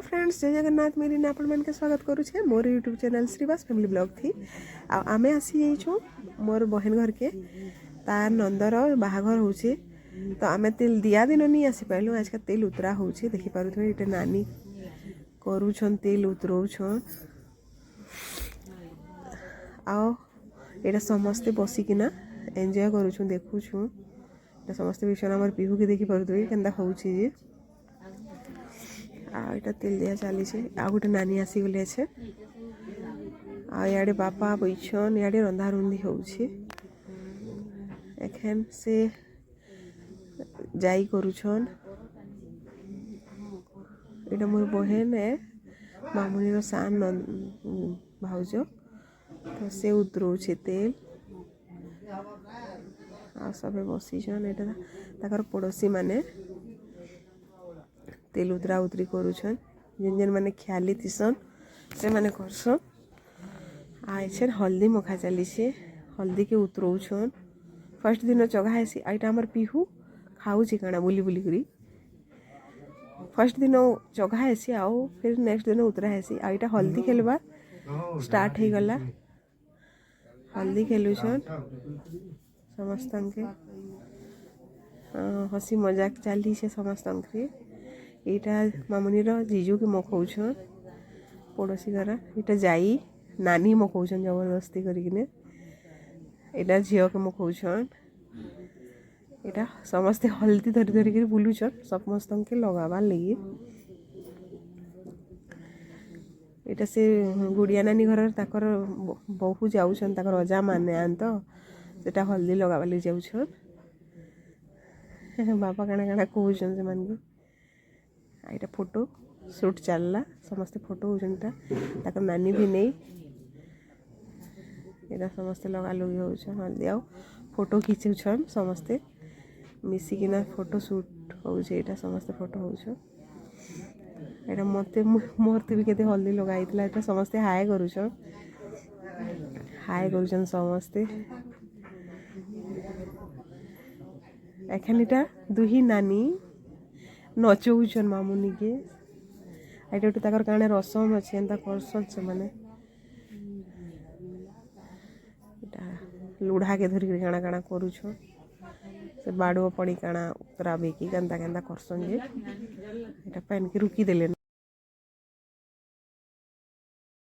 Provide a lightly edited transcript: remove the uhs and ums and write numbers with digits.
Hello friends, जय जगन्नाथ। मेरी ना आपण मन के स्वागत करुछे मोर YouTube channel Shrivas family blog थी। आमे आसी जाइछू मोर बहन घर के तार नंदर बाहाघर होछे। तो आमे तेल दिया दिन नहीं आसी पाइलु। आज का तेल उतरा होछे, देखि पारुथबे इटे नानी करूछन, तेल उतरौछन। आओ एटा समस्ते बसिकिना एंजॉय करूछू, देखुछू। एटा समस्ते विषय हमर पिहू के देखि पारुथबे केनता होउछे जे आटा तेल दिया चली आ गोटे नानी आसी गले छे। आड़े बापा बैछन, इे रंधा रुंधी होउछे। एखन से जाई करूछन। एटा मोर बहन है, मामुनी रो सान भाउज। तो से उतरौछे तेल आ सबे बसीछन। एटा ताकर पड़ोसी माने तेल उतरा उतरी करूछन। जेन जेन माने ख्याली थिसन से माने करसन। आइछन हल्दी मखा चली छे, हल्दी के उतरौछन। फर्स्ट दिन चगा हेसी। आइटा हमर पिहू खाऊछी काना बुली बुली करी। फर्स्ट दिन चगा हेसी आओ फिर नेक्स्ट दिन उतरा हेसी। आइटा हल्दी खेलबा स्टार्ट हे गला। हल्दी खेलुछन समस्तन के। हसी मजाक चली छे समस्तन के। एटा मामुनी रो जीजू के मखौछन, पड़ोसी घर। एटा जाई नानी मखौछन जबरदस्ती करिकिने। एटा झियो के मखौछन। एटा समस्ते हल्दी धरी धरी के बुलुछन, समस्तन के लगाबार लगी। एटा से गुड़िया नानी घर ताकर बहु जाउछन, ताकर अजा माने आन तो सेटा हल्दी लगाबार लगी जाउछन। बापा काना काना कहउछन से मान के। आइटा फोटो शूट चलला, समस्ते फोटो होजनटा ताकर नानी भी नहीं। एटा समस्ते लगा लगी होछन हल्दी आउ फोटो खींचुछन। समस्ते मिसिकिना फोटो शूट होउछे। एटा समस्ते फोटो होउछन। एटा मते मोरते भी केते हल्दी लगाइतला। एटा समस्ते हाय करूछन, हाय करूछन समस्ते। एखन एटा दुही नानी नचौछन मामुनी के। आइटा गोटे ताकर काने रसम अछि, एंता करसन से माने। एटा लुढ़ा के धरि काना काना करूछन। से बाड़ो पड़ी काना उतराबे की केनता केनता करसन जे। एटा पेन के रुकी देले।